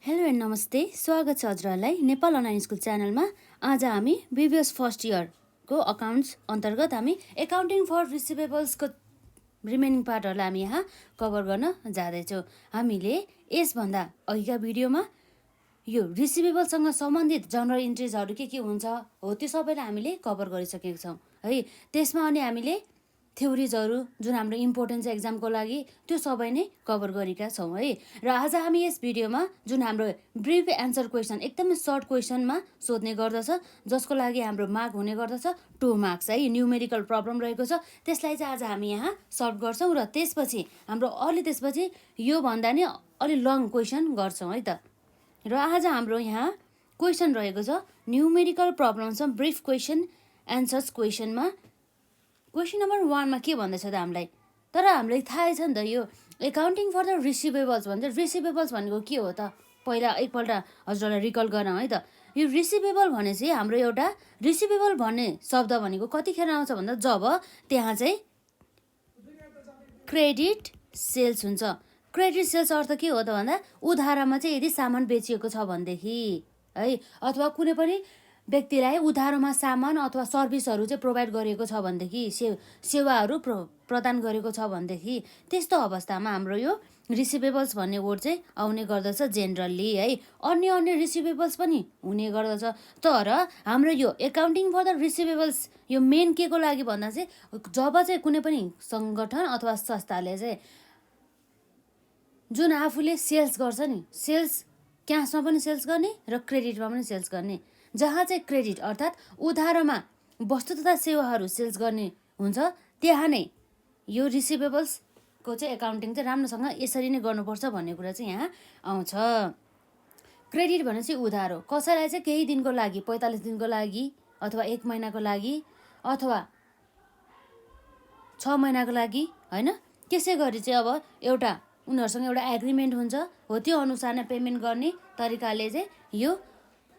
Hello and नमस्ते, स्वागत छ हजुरहरूलाई नेपाल अनलाइन स्कुल च्यानलमा। आज हामी प्रिभियस फर्स्ट इयरको अकाउन्ट्स अन्तर्गत हामी एकाउन्टिङ फर रिसिभेबल्सको रिमेनिङ पार्टहरूलाई हामी यहाँ कभर गर्न जाँदैछौँ। हामीले यसभन्दा अघिका भिडियोमा यो रिसिभेबलसँग सम्बन्धित जनरल इन्ट्रिजहरू के हुन्छ हो त्यो सबैलाई हामीले कभर गरिसकेका छौँ है। त्यसमा अनि हामीले थ्योरिजहरू जुन हाम्रो इम्पोर्टेन्ट छ एक्जामको लागि त्यो सबै नै कभर गरेका छौँ है। र आज हामी यस भिडियोमा जुन हाम्रो ब्रिफ एन्सर क्वेसन एकदमै सर्ट क्वेसनमा सोध्ने गर्दछ, जसको लागि हाम्रो मार्क हुने गर्दछ 2 मार्क्स है। न्युमेरिकल प्रब्लम रहेको छ, त्यसलाई चाहिँ आज हामी यहाँ सल्भ गर्छौँ र त्यसपछि यो भन्दा नि अलि लङ क्वेसन गर्छौँ है त। र आज हाम्रो यहाँ क्वेसन रहेको छ numerical problems brief question answers क्वेसनमा। क्वेसन नम्बर 1 मा के भन्दैछ त हामीलाई, तर हामीलाई थाहै छ नि त यो एकाउन्टिङ फर द रिसिभेबल्स भन्छ। रिसिभेबल्स भनेको के हो त, पहिला एकपल्ट हजुरलाई रिकल गरौँ है त। यो रिसिभेबल भनेपछि हाम्रो एउटा रिसिभेबल भन्ने शब्द भनेको कतिखेर आउँछ भन्दा जब त्यहाँ चाहिँ क्रेडिट सेल्स हुन्छ। क्रेडिट सेल्स अर्थ के हो त भन्दा उधारोमा चाहिँ यदि सामान बेचिएको छ भनेदेखि है, अथवा कुनै पनि व्यक्तिलाई उधारोमा सामान अथवा सर्भिसहरू चाहिँ प्रोभाइड गरिएको छ भनेदेखि, सेवाहरू प्रदान गरेको छ भनेदेखि त्यस्तो अवस्थामा हाम्रो यो रिसिभेबल्स भन्ने वर्ड चाहिँ आउने गर्दछ जेनरली है। अन्य रिसिभेबल्स पनि हुने गर्दछ, तर हाम्रो यो एकाउन्टिङ फर द रिसिभेबल्स यो मेन के को लागि भन्दा चाहिँ जब चाहिँ कुनै पनि सङ्गठन अथवा संस्थाले चाहिँ जुन आफूले सेल्स गर्छ नि, सेल्स क्यासमा पनि सेल्स गर्ने र क्रेडिटमा पनि सेल्स गर्ने, जहाँ चाहिँ क्रेडिट अर्थात् उधारोमा वस्तु तथा सेवाहरू सेल्स गर्ने हुन्छ, त्यहाँ नै यो रिसिभेबल्सको चाहिँ एकाउन्टिङ चाहिँ राम्रोसँग यसरी नै गर्नुपर्छ भन्ने कुरा चाहिँ यहाँ आउँछ। क्रेडिट भनेपछि उधारो, कसैलाई चाहिँ केही दिनको लागि 45 दिनको लागि अथवा 1 महिनाको लागि अथवा 6 महिनाको लागि होइन, त्यसै गरी चाहिँ अब एउटा उनीहरूसँग एउटा एग्रिमेन्ट हुन्छ हो, त्यो अनुसार नै पेमेन्ट गर्ने तरिकाले चाहिँ यो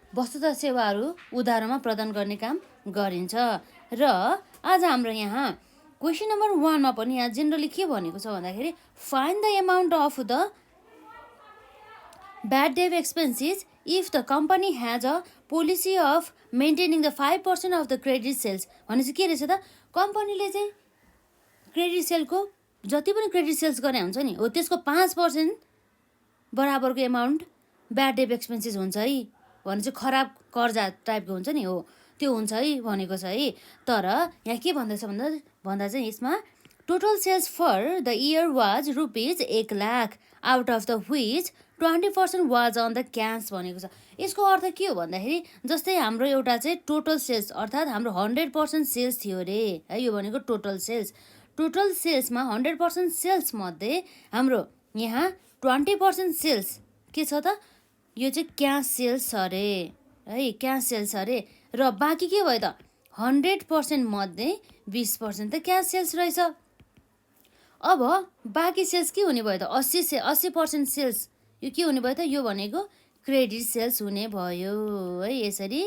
वस्तु तथा सेवाहरू उधारोमा प्रदान गर्ने काम गरिन्छ। र आज हाम्रो यहाँ क्वेसन नम्बर 1 मा पनि यहाँ जेनरली के भनेको छ भन्दाखेरि find the amount of the bad debt expenses if the company has a policy of maintaining the 5% of the credit sales. भनेपछि के रहेछ त, कम्पनीले चाहिँ क्रेडिट सेलको जति पनि क्रेडिट सेल्स गरे हुन्छ नि हो त्यसको 5% बराबरको एमाउन्ट ब्याड डेट एक्सपेन्सेस हुन्छ है। भने चाहिँ खराब कर्जा टाइपको हुन्छ नि हो, त्यो हुन्छ है भनेको छ है। तर यहाँ के भन्दैछ भन्दा चाहिँ यसमा total sales for the year was rupees 1 lakh out of the which 20% was on the cash भनेको छ। यसको अर्थ के हो भन्दाखेरि जस्तै हाम्रो एउटा चाहिँ टोटल सेल्स अर्थात् हाम्रो 100% सेल्स थियो अरे है, यो भनेको टोटल सेल्स। टोटल सेल्समा 100% सेल्स मध्ये हाम्रो यहाँ 20% सेल्स के छ त, यो चाहिँ क्यास सेल्स अरे है, क्यास सेल्स अरे। र बाँकी के भयो त 100% मध्ये 20% त क्यास सेल्स रहेछ। अब बाँकी सेल्स के हुने भयो त 80% सेल्स यो के हुने भयो त, यो भनेको क्रेडिट सेल्स हुने भयो है। यसरी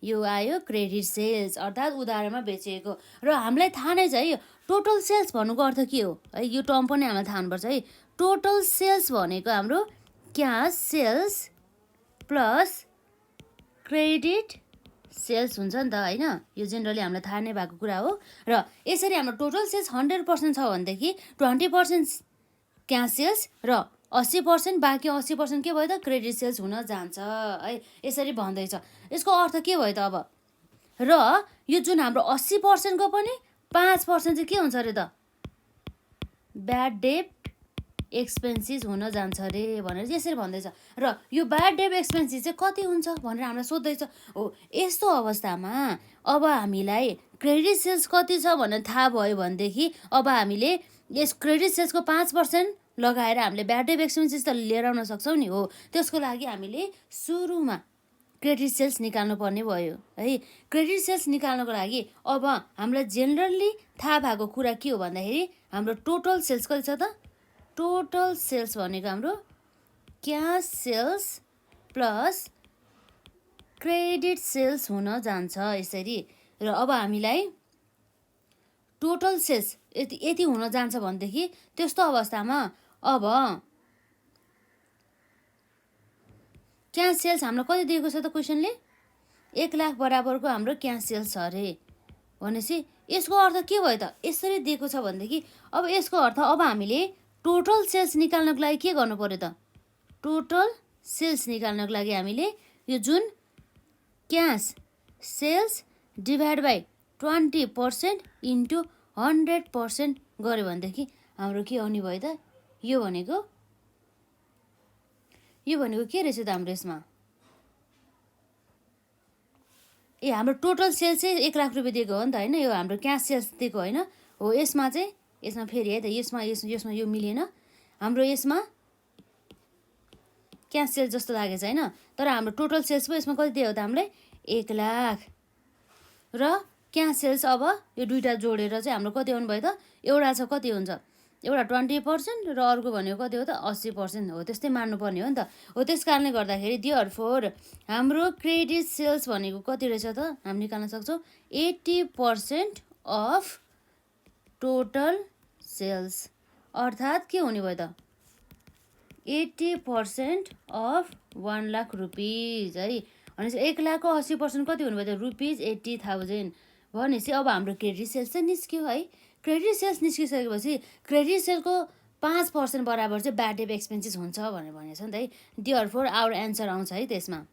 यो आयो क्रेडिट सेल्स अर्थात् उधारोमा बेचिएको। र हामीलाई थाहा नै छ है टोटल सेल्स भन्नुको अर्थ के हो है, यो टर्म पनि हामीलाई थाहा हुनुपर्छ है। टोटल सेल्स भनेको हाम्रो cash sales plus credit sales हुन्छ नि त होइन, यो जेनरली हामीलाई थाहा नै भएको कुरा हो। र यसरी हाम्रो टोटल सेल्स 100% छ भनेदेखि 20% क्यास सेल्स र 80% बाँकी 80% के भयो त क्रेडिट सेल्स हुन जान्छ है, यसरी भन्दैछ। यसको अर्थ के भयो त अब, र यो जुन हाम्रो 80% को पनि 5% चाहिँ के हुन्छ अरे त ब्याड डेट एक्सपेन्सेस हुन जान्छ अरे भनेर यसरी भन्दैछ। र यो ब्याड डेट एक्सपेन्सेस चाहिँ कति हुन्छ भनेर हामीलाई सोध्दैछ हो। यस्तो अवस्थामा अब हामीलाई क्रेडिट सेल्स कति छ भनेर थाहा भयो भनेदेखि अब हामीले यस क्रेडिट सेल्सको 5% लगाएर हामीले ब्याड डेट एक्सपेन्सेस त लिएर आउन सक्छौँ नि हो। त्यसको लागि हामीले सुरुमा क्रेडिट सेल्स निकाल्नु पर्ने भयो है। क्रेडिट सेल्स निकाल्नको लागि अब हामीलाई जेनरली थाहा भएको कुरा के हो भन्दाखेरि हाम्रो टोटल सेल्स कति छ त, टोटल सेल्स भनेको हाम्रो cash sales plus credit sales हुन जान्छ यसरी। र अब हामीलाई टोटल सेल्स यति हुन जान्छ भनेदेखि त्यस्तो अवस्थामा अब क्यास सेल्स हामीलाई कति दिएको छ त क्वेसनले 1 लाख बराबरको हाम्रो क्यास सेल्स छ अरे भनेपछि यसको अर्थ के भयो त यसरी दिएको छ भनेदेखि अब यसको अर्थ अब हामीले टोटल सेल्स निकाल्नको लागि के गर्नु पर्यो त टोटल सेल्स निकाल्नको लागि हामीले यो जुन cash sales divide by 20% into 100% गऱ्यो भनेदेखि हाम्रो के आउने भयो त यो भनेको के रहेछ त हाम्रो यसमा हाम्रो टोटल सेल्स चाहिँ 1 लाख रुपियाँ दिएको हो नि त होइन यो हाम्रो क्यास सेल्स दिएको होइन हो यसमा फेरि है त यसमा यो मिलेन हाम्रो यसमा क्यास सेल्स जस्तो लागेको छ होइन तर हाम्रो टोटल सेल्स पो यसमा कति दियो त हामीलाई 1 लाख र क्यास सेल्स अब यो दुईवटा जोडेर चाहिँ हाम्रो कति आउनु भयो त एउटा छ कति हुन्छ एउटा 20% र अर्को भनेको कति हो त 80% हो त्यस्तै मान्नुपर्ने हो नि त हो त्यस कारणले गर्दाखेरि देयरफोर हाम्रो क्रेडिट सेल्स भनेको कति रहेछ त हामी निकाल्न सक्छौँ 80% अफ टोटल सेल्स अर्थात् के हुने भयो त 80% अफ 1 लाख रुपिज है भनेपछि 1 लाखको 80% कति हुनुभयो त ₹80,000 भनेपछि अब हाम्रो क्रेडिट सेल्स चाहिँ निस्क्यो है क्रेडिट सेल्स निस्किसकेपछि क्रेडिट सेलको 5% बराबर चाहिँ ब्याड डेट एक्सपेन्सेस हुन्छ भनेर भनेको छ नि त है देयरफोर आवर एन्सर आउँछ है त्यसमा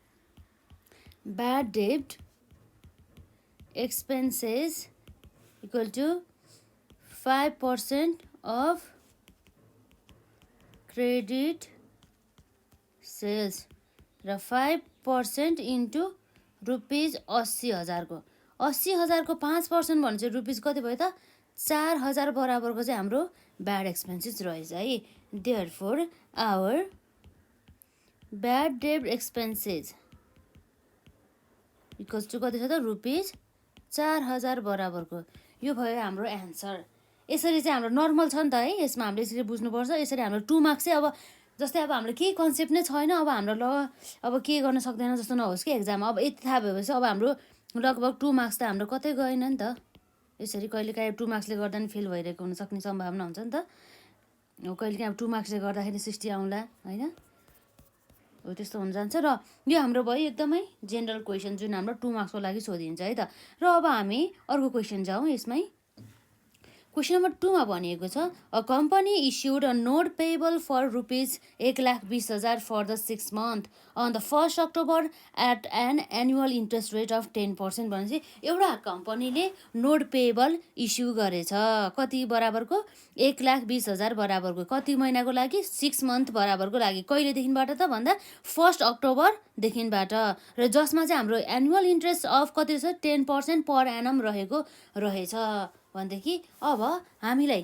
bad debt expenses equal to 5% of credit sales र 5% इन्टु ₹80,000 को 80,000 को 5% भने चाहिँ रुपिस कति भयो त 4,000 बराबरको चाहिँ हाम्रो ब्याड एक्सपेन्सेस रहेछ है therefore our bad debt expenses equals to कति छ त ₹4,000 बराबरको यो भयो हाम्रो एन्सर यसरी चाहिँ हाम्रो नर्मल छ नि त है यसमा हामीले यसरी बुझ्नुपर्छ यसरी हाम्रो 2 मार्क्स चाहिँ अब जस्तै अब हाम्रो केही कन्सेप्ट नै छैन अब हाम्रो अब के गर्न सक्दैन जस्तो नहोस् कि एक्जाममा अब यति थाहा भएपछि अब हाम्रो लगभग 2 मार्क्स त हाम्रो कतै गएन नि त यसरी कहिलेकाहीँ 2 मार्क्सले गर्दा नि फेल भइरहेको हुनसक्ने सम्भावना हुन्छ नि त हो कहिलेकाहीँ अब 2 मार्क्सले गर्दाखेरि 60 आउँला होइन हो त्यस्तो हुन जान्छ र यो हाम्रो भयो एकदमै जेनरल क्वेसन जुन हाम्रो 2 मार्क्सको लागि सोधिन्छ है त र अब हामी अर्को क्वेसन जाउँ यसमै क्वेसन नम्बर 2 मा भनिएको छ a company issued a note payable for ₹1,20,000 for the 6 month on the 1 October at an annual interest rate of 10% भनेपछि एउटा कम्पनीले नोट पेएबल इस्यु गरेछ कति बराबरको 1,20,000 बराबरको कति महिनाको लागि 6 month बराबरको लागि कहिलेदेखिबाट त भन्दा 1 Octoberदेखिबाट र जसमा चाहिँ हाम्रो एनुअल इन्ट्रेस्ट अफ कति छ 10% पर एनम रहेको रहेछ भनेदेखि अब हामीलाई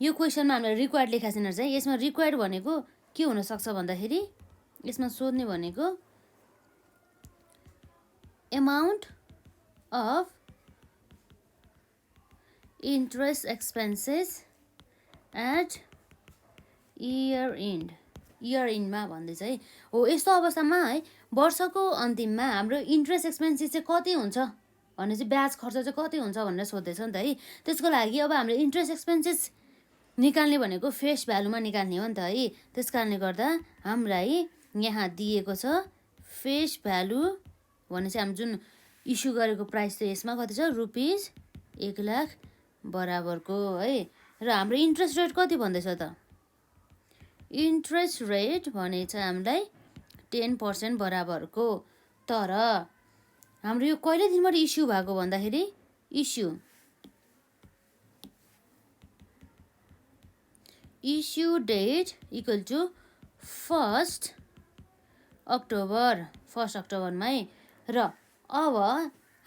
यो क्वेसनमा हामीलाई रिक्वायर्ड लेखा छैन चाहिँ यसमा रिक्वायर्ड भनेको के हुनसक्छ भन्दाखेरि यसमा सोध्ने भनेको amount of interest expenses at year इन्डमा भन्दैछ है हो यस्तो अवस्थामा है वर्षको अन्तिममा हाम्रो इन्ट्रेस्ट एक्सपेन्सेस चाहिँ कति हुन्छ भने चाहिँ ब्याज खर्च चाहिँ कति हुन्छ भनेर सोध्दैछ नि त है त्यसको लागि अब हामीले इन्ट्रेस्ट एक्सपेन्सेस निकाल्ने भनेको फेस भ्यालुमा निकाल्ने हो नि त है त्यस कारणले गर्दा हामीलाई यहाँ दिएको छ फेस भ्यालु भने चाहिँ हाम्रो जुन इस्यु गरेको प्राइस चाहिँ यसमा कति छ ₹1,00,000 बराबरको है र हाम्रो इन्ट्रेस्ट रेट कति भन्दैछ त इन्ट्रेस्ट रेट भने चाहिँ हामीलाई 10% बराबरको तर हाम्रो यो कहिले दिनबाट इस्यु भएको भन्दाखेरि इस्यु डेट इक्वल टु 1 अक्टोबरमै र अब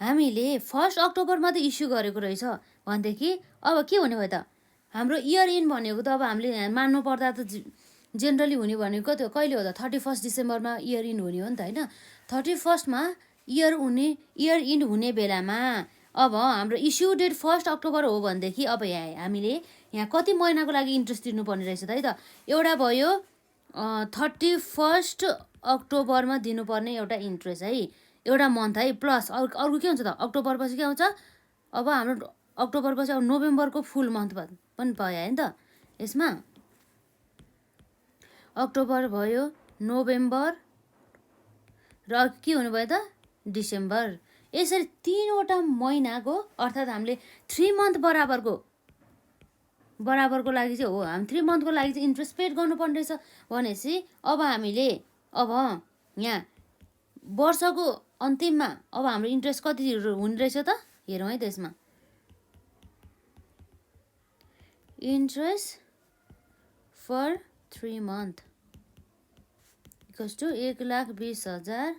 हामीले 1 अक्टोबरमा त इस्यु गरेको रहेछ भनेदेखि अब के हुने भयो त हाम्रो इयर इन भनेको त अब हामीले मान्नु पर्दा त जेनरली हुने भनेको कति हो कहिले हो त 31 डिसेम्बरमा इयर इन हुने हो नि त होइन 31 मा इयर इन हुने बेलामा अब हाम्रो इस्यु डेट 1 अक्टोबर हो भनेदेखि अब हामीले यहाँ कति महिनाको लागि इन्ट्रेस्ट दिनुपर्ने रहेछ त है त एउटा भयो 31 अक्टोबरमा दिनुपर्ने एउटा इन्ट्रेस्ट है एउटा मन्थ है प्लस अर्को के हुन्छ त अक्टोबर पछि के आउँछ अब हाम्रो अक्टोबर पछि अब नोभेम्बरको फुल मन्थ पनि भयो है त यसमा अक्टोबर भयो नोभेम्बर र के हुनुभयो त डिसेम्बर। यसरी 3वटा महिनाको अर्थात् हामीले 3 मन्थ बराबरको लागि चाहिँ हो, हामी 3 मन्थको लागि चाहिँ इन्ट्रेस्ट पेड गर्नुपर्ने रहेछ भनेपछि अब हामीले अब यहाँ वर्षको अन्तिममा अब हाम्रो इन्ट्रेस्ट कति हुने रहेछ त हेरौँ है त यसमा। Interest for 3 month equals to 1,20,000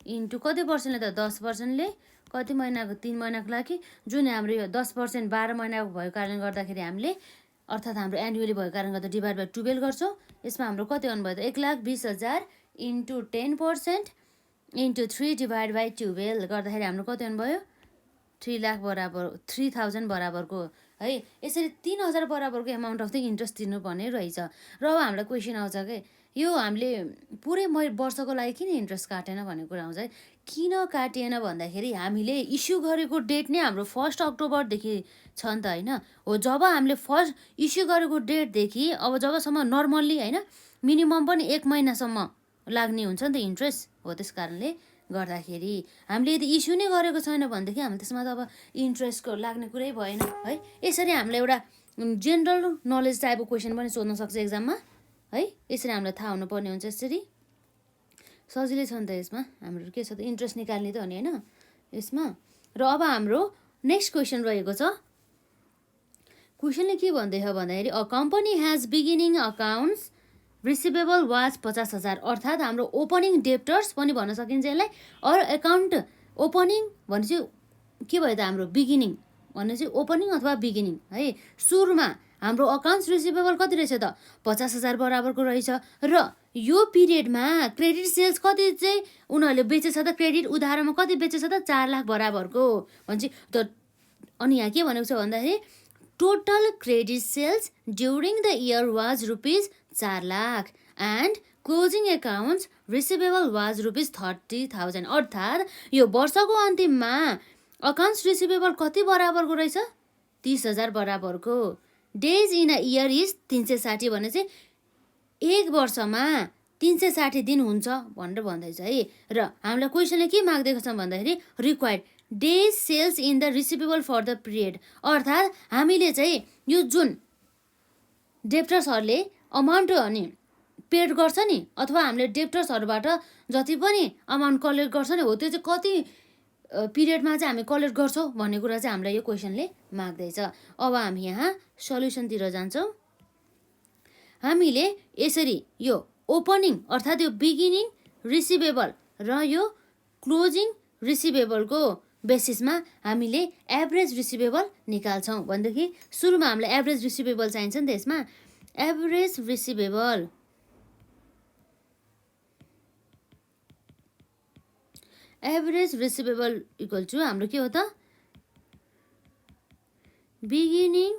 into कति पर्सेन्टले त 10%ले कति महिनाको 3 महिनाको लागि जुन हाम्रो यो 10% 12 महिनाको भएको कारणले गर्दाखेरि हामीले अर्थात् हाम्रो एनुअली भएको कारणले गर्दा डिभाइड बाई 12 गर्छौँ। यसमा हाम्रो कति आउनुभयो त 1,20,000 इन्टु 10% इन्टु 3 डिभाइड बाई 12 गर्दाखेरि हाम्रो कति आउनुभयो 3,000 बराबरको है। यसरी 3,000 बराबरको एमाउन्ट अफ द इन्ट्रेस्ट तिर्नुपर्ने रहेछ। र अब हामीलाई क्वेसन आउँछ कि यो हामीले पुरै वर्षको लागि किन इन्ट्रेस्ट काटेन भन्ने कुरा आउँछ है। किन काटिएन भन्दाखेरि हामीले इस्यु गरेको डेट नै हाम्रो 1 अक्टोबरदेखि छ नि त होइन। हो जब हामीले फर्स्ट इस्यु गरेको डेटदेखि अब जबसम्म नर्मल्ली होइन मिनिमम पनि 1 महिनासम्म लाग्ने हुन्छ नि त इन्ट्रेस्ट। हो त्यस कारणले गर्दाखेरि हामीले यदि इस्यु नै गरेको छैन भनेदेखि हामी त्यसमा त अब इन्ट्रेस्टको लाग्ने कुरै भएन है। यसरी हामीलाई एउटा जेनरल नलेज टाइपको क्वेसन पनि सोध्न सक्छ एक्जाममा है। यसरी हामीलाई थाहा हुनुपर्ने हुन्छ। यसरी सजिलै छ नि त यसमा हाम्रो के छ त इन्ट्रेस्ट निकाल्ने त हो नि होइन यसमा। र अब हाम्रो नेक्स्ट क्वेसन रहेको छ। क्वेसनले के भन्दैछ भन्दाखेरि a company has beginning accounts receivable was 50,000 अर्थात् हाम्रो ओपनिङ डेप्टर्स पनि भन्न सकिन्छ यसलाई। अर एकाउन्ट ओपनिङ भने चाहिँ के भयो त हाम्रो बिगिनिङ भन्ने चाहिँ ओपनिङ अथवा बिगिनिङ है। सुरुमा हाम्रो अकाउन्ट्स रिसिभेबल कति रहेछ त 50,000 बराबरको रहेछ। र यो पिरियडमा क्रेडिट सेल्स कति चाहिँ उनीहरूले बेचेछ त क्रेडिट उधारोमा कति बेचेछ त 4 लाख बराबरको भन्छ त। अनि यहाँ के भनेको छ भन्दाखेरि total credit sales during the year was ₹4 lakh and closing accounts receivable was ₹30,000 अर्थात् यो वर्षको अन्तिममा अकाउन्ट्स रिसिभेबल कति बराबरको रहेछ 30,000 बराबरको। Days in a year is 360 भने चाहिँ एक वर्षमा 360 दिन हुन्छ भनेर भन्दैछ है। र हामीलाई क्वेसनले के माग्दैको छ भन्दाखेरि required days sales in the receivable for the period अर्थात् हामीले चाहिँ यो जुन डेप्टर्सहरूले अमाउन्ट अनि पेड गर्छ नि अथवा हामीले डेप्टर्सहरूबाट जति पनि अमाउन्ट कलेक्ट गर्छ नि हो त्यो चाहिँ कति पिरियडमा चाहिँ हामी कलेक्ट गर्छौँ भन्ने कुरा चाहिँ हामीलाई यो क्वेसनले माग्दैछ। अब हामी यहाँ सल्युसनतिर जान्छौँ। हामीले यसरी यो ओपनिङ अर्थात् यो बिगिनिङ रिसिभेबल र यो क्लोजिङ रिसिभेबलको बेसिसमा हामीले एभरेज रिसिभेबल निकाल्छौँ भनेदेखि सुरुमा हामीलाई एभरेज रिसिभेबल चाहिन्छ नि त। यसमा एभरेज रिसिभेबल इक्वल टु हाम्रो के हो त beginning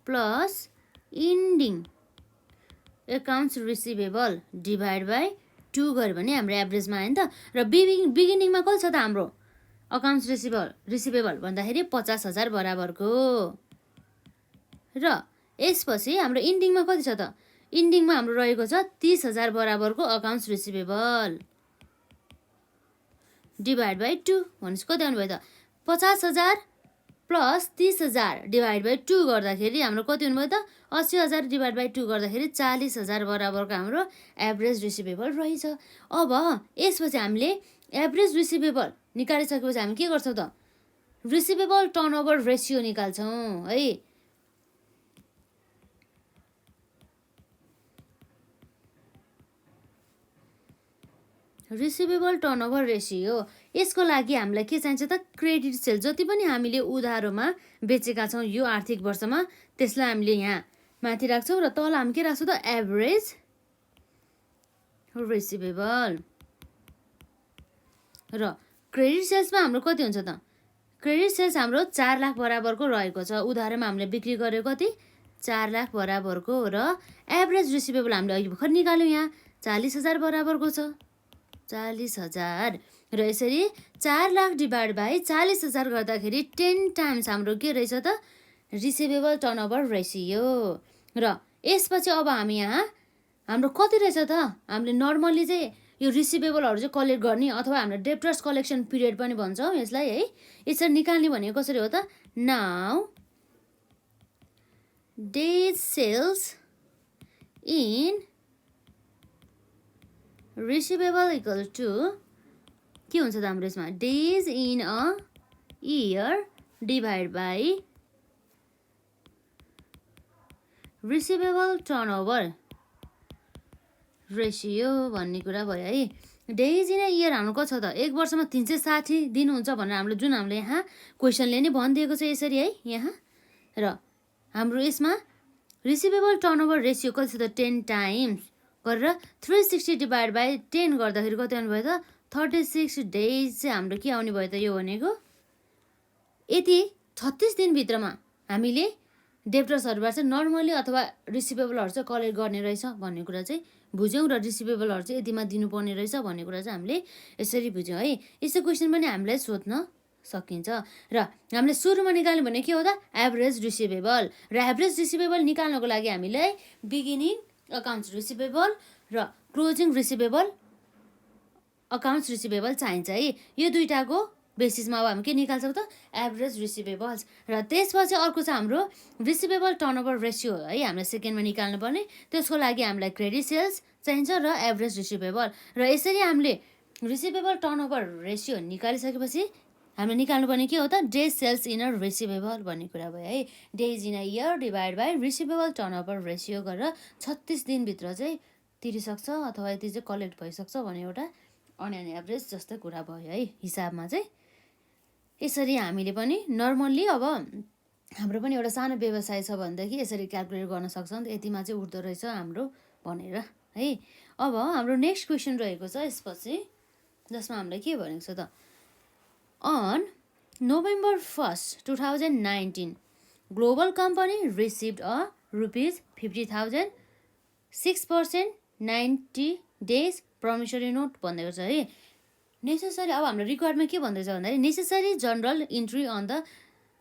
plus ending accounts receivable divide by 2 गऱ्यो भने हाम्रो एभरेजमा आयो नि त। र बिगिनिङमा कति छ त हाम्रो अकाउन्ट्स रिसिभेबल भन्दाखेरि 50,000 बराबरको। र यसपछि हाम्रो इन्डिङमा कति छ त इन्डिङमा हाम्रो रहेको छ 30,000 बराबरको अकाउन्ट्स रिसिभेबल डिभाइड बाई 2 भनेपछि कति आउनुभयो त 50,000 प्लस 30,000 डिभाइड बाई 2 गर्दाखेरि हाम्रो कति हुनुभयो त 80,000 डिभाइड बाई 2 गर्दाखेरि 40,000 बराबरको हाम्रो एभरेज रिसिभेबल रहेछ। अब यसपछि हामीले एभरेज रिसिभेबल निकालिसकेपछि हामी के गर्छौँ त रिसिभेबल टर्नओभर रेसियो निकाल्छौँ है। रिसिभेबल टर्नओभर रेसियो यसको लागि हामीलाई के चाहिन्छ त क्रेडिट सेल जति पनि हामीले उधारोमा बेचेका छौँ यो आर्थिक वर्षमा त्यसलाई हामीले यहाँ माथि राख्छौँ र तल हामी के राख्छौँ त एभरेज रिसिभेबल। र क्रेडिट सेल्समा हाम्रो कति हुन्छ त क्रेडिट सेल्स हाम्रो 4 लाख बराबरको रहेको छ। उधारोमा हामीले बिक्री गरेको कति 4 लाख बराबरको र एभरेज रिसिभेबल हामीले अहिले भर्खर निकाल्यौँ यहाँ 40,000 बराबरको छ 40,000 र यसरी 4 लाख डिभाइड बाई 40,000 गर्दाखेरि 10 टाइम्स हाम्रो के रहेछ त रिसिभेबल टर्नओभर रेसियो। र यसपछि अब हामी यहाँ हाम्रो कति रहेछ त हामीले नर्मली चाहिँ यो रिसिभेबलहरू चाहिँ कलेक्ट गर्ने अथवा हाम्रो डेप्टर्स कलेक्सन पिरियड पनि भन्छौँ यसलाई है। यसरी निकाल्ने भनेको कसरी हो त, now days sales in receivable equal to के हुन्छ त हाम्रो यसमा, days in a year divide by receivable turnover ratio भन्ने कुरा भयो है। डेज इन अ इयर हाम्रो कति छ त, एक वर्षमा 360 दिन हुन्छ भनेर हाम्रो जुन हामीले यहाँ क्वेसनले नै भनिदिएको छ यसरी है यहाँ। र हाम्रो यसमा रिसिभेबल टर्नओभर रेसियो कति छ त 10 टाइम्स गरेर 360 डिभाइड बाई 10 गर्दाखेरि कति आउने भयो त 36 डेज चाहिँ हाम्रो के आउने भयो त, यो भनेको यति 36 दिनभित्रमा हामीले डेप्टर्सहरूबाट चाहिँ नर्मली अथवा रिसिभेबलहरू चाहिँ कलेक्ट गर्ने रहेछ भन्ने कुरा चाहिँ बुझ्यौँ र रिसिभेबलहरू चाहिँ यतिमा दिनुपर्ने रहेछ भन्ने कुरा चाहिँ हामीले यसरी बुझ्यौँ है। यस्तो क्वेसन पनि हामीलाई सोध्न सकिन्छ। र हामीले सुरुमा निकाल्ने भने के हो त, एभरेज रिसिभेबल। र एभरेज रिसिभेबल निकाल्नको लागि हामीलाई बिगिनिङ अकाउन्ट्स रिसिभेबल र क्लोजिङ रिसिभेबल अकाउन्ट्स रिसिभेबल चाहिन्छ है। यो दुईटाको बेसिसमा अब हामी के निकाल्छ त, एभरेज रिसिभेबल्स। र त्यसपछि अर्को चाहिँ हाम्रो रिसिभेबल टर्नओभर रेसियो है, हामीले सेकेन्डमा निकाल्नु पर्ने। त्यसको लागि हामीलाई क्रेडिट सेल्स चाहिन्छ र एभरेज रिसिभेबल। र यसरी हामीले रिसिभेबल टर्नओभर रेसियो निकालिसकेपछि हामीले निकाल्नुपर्ने के हो त, days sales in a receivable भन्ने कुरा भयो है। Days in a year divide by receivable turnover ratio गरेर 36 दिनभित्र चाहिँ तिरिसक्छ अथवा यति चाहिँ कलेक्ट भइसक्छ भन्ने एउटा अन एन एभरेज जस्तो कुरा भयो है हिसाबमा चाहिँ। यसरी हामीले पनि नर्मल्ली अब हाम्रो पनि एउटा सानो व्यवसाय छ भनेदेखि यसरी क्यालकुलेट गर्न सक्छौँ त यतिमा चाहिँ उठ्दो रहेछ हाम्रो भनेर है। अब हाम्रो नेक्स्ट क्वेसन रहेको छ यसपछि, जसमा हामीलाई के भनेको छ त, on November 1st, 2019 global company received a rupees 50,000 6% 90 days promissory note भनेको छ है। नेसेसरी अब हाम्रो रिक्वायरमा के भन्दैछ भन्दाखेरि necessary general entry on the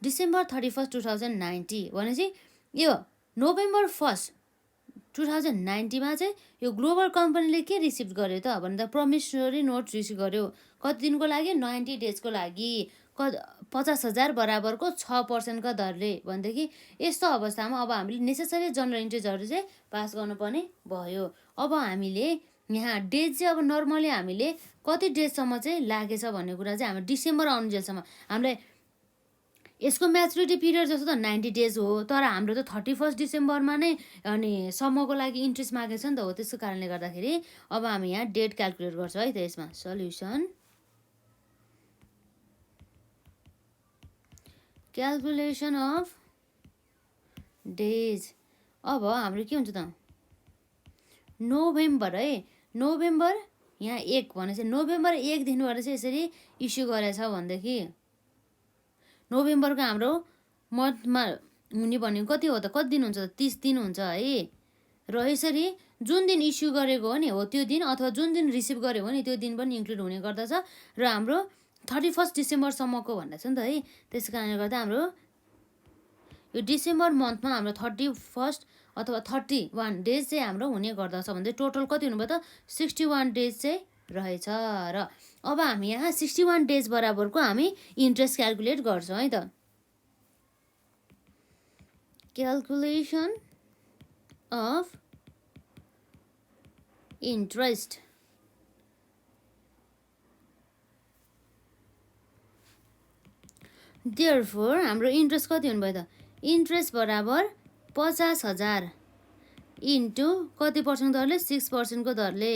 December 31st, 2090 भनेपछि यो November 1st, 2090मा चाहिँ यो ग्लोबल कम्पनीले के रिसिभ गर्यो त भन्दा प्रमिसरी नोट रिसिभ गर्यो। कति दिनको लागि, 90 डेजको लागि 50,000 बराबरको 6% का दरले भनेदेखि यस्तो अवस्थामा अब हामीले नेसेसरी जनरल इन्ट्रिजहरू चाहिँ पास गर्नुपर्ने भयो। अब हामीले यहाँ डेज चाहिँ अब नर्मली हामीले कति डेजसम्म चाहिँ लागेछ भन्ने कुरा चाहिँ हाम्रो डिसेम्बर आउन्जेलसम्म हामीलाई यसको म्याचुरिटी पिरियड जस्तो त 90 डेज हो, तर हाम्रो त 31 डिसेम्बरमा नै अनि सम्मको लागि इन्ट्रेस्ट मागेको छ नि त हो। त्यसको कारणले गर्दाखेरि अब हामी यहाँ डेट क्यालकुलेट गर्छौँ है त। यसमा सल्युसन क्यालकुलेसन अफ डेज। अब हाम्रो के हुन्छ त, नोभेम्बर है, नोभेम्बर यहाँ 1 भनेपछि नोभेम्बर 1 दिनबाट चाहिँ यसरी इस्यु गरेछ भनेदेखि नोभेम्बरको हाम्रो मन्थमा हुने भनेको कति हो त, कति दिन हुन्छ त, 30 दिन हुन्छ है। र यसरी जुन दिन इस्यु गरेको हो नि हो त्यो दिन अथवा जुन दिन रिसिभ गरेको हो नि त्यो दिन पनि इन्क्लुड हुने गर्दछ। र हाम्रो 31 डिसेम्बरसम्मको भन्दा छ नि त है। त्यस कारणले गर्दा हाम्रो यो डिसेम्बर मन्थमा हाम्रो 31 अथवा 31 डेज चाहिँ हाम्रो हुने गर्दछ भन्दै टोटल कति हुनुभयो त 61 डेज चाहिँ रहेछ। र अब हामी यहाँ 61 डेज बराबरको हामी इन्ट्रेस्ट क्यालकुलेट गर्छौँ है त। Calculation of interest. देयरफोर हाम्रो इन्ट्रेस्ट कति हुनुभयो त, इन्ट्रेस्ट बराबर 50,000 इन्टु कति पर्सेन्टको दरले, 6% को दरले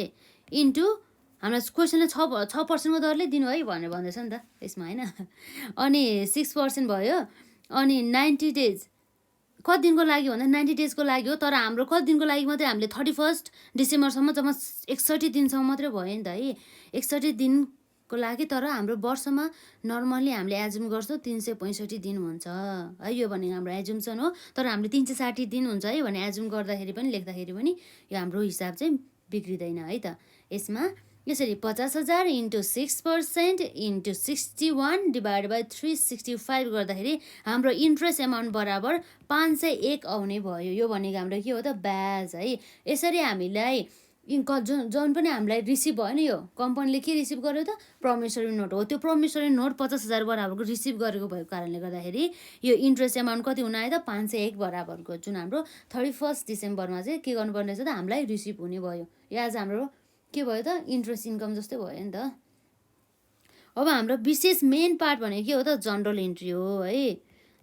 इन्टु हामीलाई क्वेसनले 6% को दरले दिनु है भनेर भन्दैछ नि त यसमा होइन। अनि 6% भयो। अनि 90 डेज कति दिनको लागि भन्दा 90 डेजको लागि हो, तर हाम्रो कति दिनको लागि मात्रै हामीले 31 डिसेम्बरसम्म जम्मा 61 दिनसम्म मात्रै भयो नि त है। 61 दिनको लागि, तर हाम्रो वर्षमा नर्मल्ली हामीले एजुम गर्छौँ 365 दिन हुन्छ है। यो भने हाम्रो एजुम्सन हो, तर हामीले 360 दिन हुन्छ है भने एजुम गर्दाखेरि पनि लेख्दाखेरि पनि यो हाम्रो हिसाब चाहिँ बिग्रिँदैन है त। यसमा यसरी 50,000 इन्टु 6% इन्टु 61 डिभाइड बाई 365 गर्दाखेरि हाम्रो इन्ट्रेस्ट एमाउन्ट बराबर 501 आउने भयो। यो भनेको हाम्रो के हो त, ब्याज है। यसरी हामीलाई जुन पनि हामीलाई रिसिभ भयो नि, यो कम्पनीले के रिसिभ गर्यो त प्रमिसरी नोट हो। त्यो प्रमिसरी नोट 50,000 बराबरको रिसिभ गरेको भएको कारणले गर्दाखेरि यो इन्ट्रेस्ट एमाउन्ट कति हुन आयो त 501 बराबरको, जुन हाम्रो 31 डिसेम्बरमा चाहिँ के गर्नुपर्ने रहेछ त हामीलाई रिसिभ हुने भयो। यो आज हाम्रो के भयो त इन्ट्रेस्ट इन्कम जस्तै भयो नि त। अब हाम्रो विशेष मेन पार्ट भनेको के हो त जनरल इन्ट्री हो है।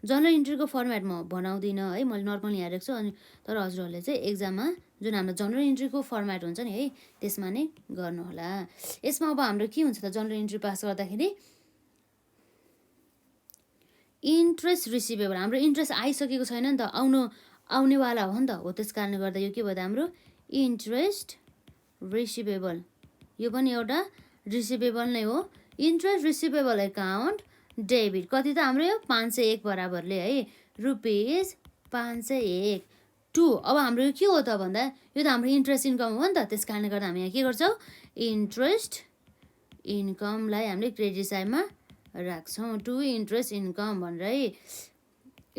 जनरल इन्ट्रीको फर्मेट म बनाउँदिनँ है, मैले नर्मल यहाँ राखेको छु। अनि तर हजुरहरूले चाहिँ एक्जाममा जुन हाम्रो जनरल इन्ट्रीको फर्मेट हुन्छ नि है त्यसमा नै गर्नुहोला। यसमा अब हाम्रो के हुन्छ त जनरल इन्ट्री पास गर्दाखेरि इन्ट्रेस्ट रिसिभेबल, हाम्रो इन्ट्रेस्ट आइसकेको छैन नि त, आउनेवाला हो नि त, हो त्यस कारणले गर्दा यो के भयो त हाम्रो इन्ट्रेस्ट रिसिभेबल, यो पनि एउटा रिसिभेबल नै हो। इन्ट्रेस्ट रिसिभेबल एकाउन्ट डेबिट कति त हाम्रो यो 501 बराबरले है रुपिस 501 टु। अब हाम्रो यो के हो त भन्दा यो त हाम्रो इन्ट्रेस्ट इन्कम हो नि त, त्यस कारणले गर्दा हामी यहाँ के गर्छौँ इन्ट्रेस्ट इन्कमलाई हामीले क्रेडिट साइडमा राख्छौँ, टु इन्ट्रेस्ट इन्कम भनेर है।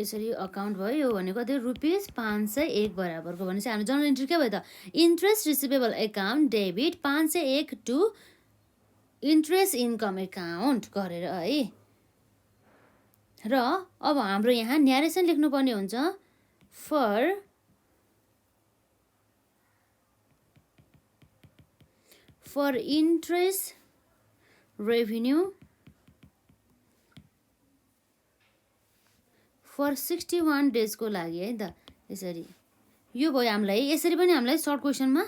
यसरी अकाउन्ट भयो, यो भनेको कति रुपिस 501 बराबरको भनेपछि हाम्रो जनरल इन्ट्री के भयो त interest receivable account debit 501 to interest income account गरेर है। र अब हाम्रो यहाँ न्यारेसन लेख्नुपर्ने हुन्छ फर इन्ट्रेस्ट रेभिन्यू फर 61 डेजको लागि है त। यसरी यो भयो हामीलाई, यसरी पनि हामीलाई सर्ट क्वेसनमा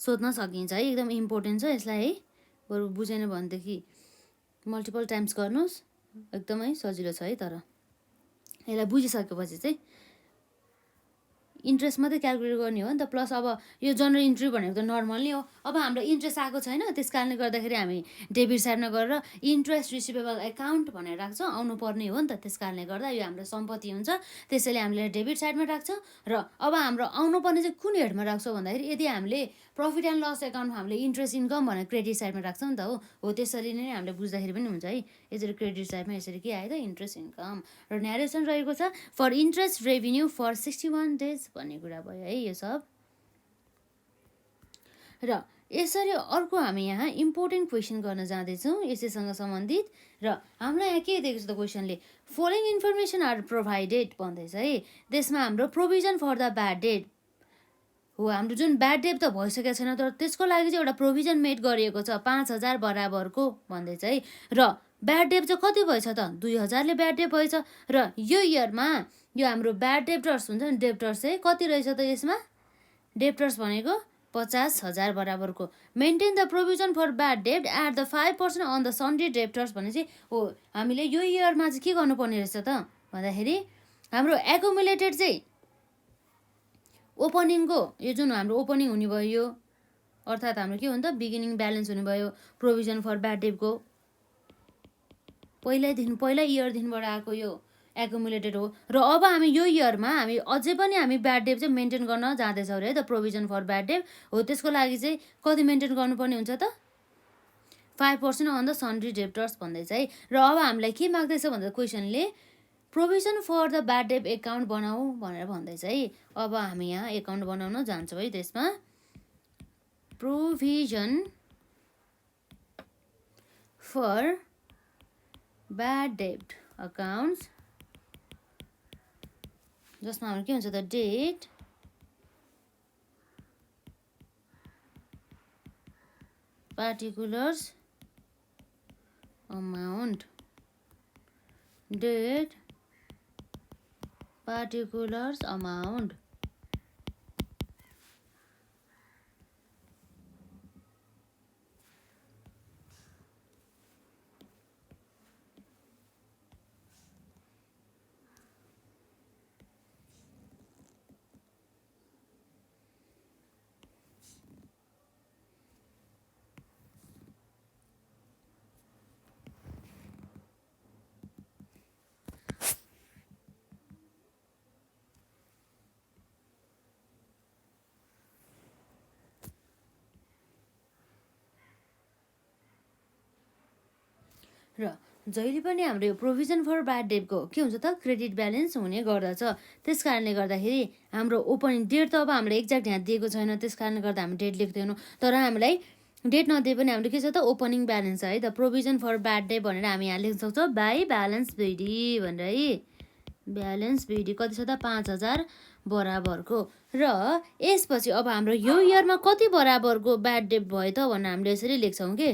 सोध्न सकिन्छ है, एकदम इम्पोर्टेन्ट छ यसलाई है। बरु बुझेन भनेदेखि मल्टिपल टाइम्स गर्नुहोस्, एकदमै सजिलो छ है। तर यसलाई बुझिसकेपछि चाहिँ इन्ट्रेस्ट मात्रै क्यालकुलेट गर्ने हो नि त, प्लस अब यो जनरल इन्ट्री भनेको त नर्मल नै हो। अब हाम्रो इन्ट्रेस्ट आएको छैन, त्यस कारणले गर्दाखेरि हामी डेबिट साइडमा गएर इन्ट्रेस्ट रिसिभेबल एकाउन्ट भनेर राख्छौँ, आउनु पर्ने हो नि त, त्यस कारणले गर्दा यो हाम्रो सम्पत्ति हुन्छ, त्यसैले हामीले डेबिट साइडमा राख्छौँ। र अब हाम्रो आउनुपर्ने चाहिँ कुन हेडमा राख्छौँ भन्दाखेरि यदि हामीले प्रफिट एन्ड लस एकाउन्टमा हामीले इन्ट्रेस्ट इन्कम भनेर क्रेडिट साइडमा राख्छौँ नि त, हो त्यसरी नै हामीले बुझ्दाखेरि पनि हुन्छ है। यसरी क्रेडिट साइडमा यसरी के आयो त इन्ट्रेस्ट इन्कम। र न्यारेसन रहेको छ for interest revenue for 61 days भन्ने कुरा भयो है यो सब। र यसरी अर्को हामी यहाँ इम्पोर्टेन्ट क्वेसन गर्न जाँदैछौँ यसैसँग सम्बन्धित। र हामीलाई यहाँ के दिएको छ त क्वेसनले फलोइङ इन्फर्मेसन आर प्रोभाइडेड भन्दैछ है। त्यसमा हाम्रो provision for the bad debt हो, हाम्रो जुन ब्याड डेट त भइसकेको छैन तर त्यसको लागि चाहिँ एउटा प्रोभिजन मेड गरिएको छ 5,000 बराबरको भन्दैछ है। र ब्याड डेट चाहिँ कति भएछ त 2,000ले ब्याड डेट भएछ। र यो इयरमा यो हाम्रो ब्याड डेप्टर्स हुन्छ नि, डेप्टर्स चाहिँ कति रहेछ त यसमा, डेप्टर्स भनेको 50,000 बराबरको। Maintain the provision for bad debt at the 5% on the sundry debtors भनेपछि हो हामीले यो इयरमा चाहिँ के गर्नुपर्ने रहेछ त भन्दाखेरि हाम्रो एकुमुलेटेड चाहिँ ओपनिङको यो जुन हाम्रो ओपनिङ हुने भयो यो अर्थात् हाम्रो के हुन्छ बिगिनिङ ब्यालेन्स हुने भयो प्रोभिजन फर ब्याड डेटको पहिला इयरदेखिबाट आएको यो एकुमुलेटेड हो। र अब हामी यो इयरमा हामी अझै पनि हामी ब्याड डेट चाहिँ मेन्टेन गर्न जाँदैछौँ अरे है त, प्रोभिजन फर ब्याड डेट हो। त्यसको लागि चाहिँ कति मेन्टेन गर्नुपर्ने हुन्छ त 5% अन द सन्ड्री डेप्टर्स भन्दैछ है। र अब हामीलाई के माग्दैछ भन्दा क्वेसनले provision for the bad debt account बनाऊ भनेर भन्दैछ है। अब हामी यहाँ एकाउन्ट बनाउन जान्छौँ है। त्यसमा provision for bad debt accounts जसमा हाम्रो के हुन्छ त date particulars amount, date particulars amount. र जहिले पनि हाम्रो यो प्रोभिजन फर ब्याड डेटको के हुन्छ त क्रेडिट ब्यालेन्स हुने गर्दछ। त्यस कारणले गर्दाखेरि हाम्रो ओपनिङ डेट त अब हामीले एक्ज्याक्ट यहाँ दिएको छैन, त्यस कारणले गर्दा हामी डेट लेख्दैनौँ। तर हामीलाई डेट नदिए पनि हाम्रो के छ त ओपनिङ ब्यालेन्स है त प्रोभिजन फर ब्याड डेट भनेर हामी यहाँ लेख्न सक्छौँ बाई ब्यालेन्स बिडी भनेर है। ब्यालेन्स बिडी कति छ त 5,000 बराबरको। र यसपछि अब हाम्रो यो इयरमा कति बराबरको ब्याड डेट भयो त भनेर हामीले यसरी लेख्छौँ के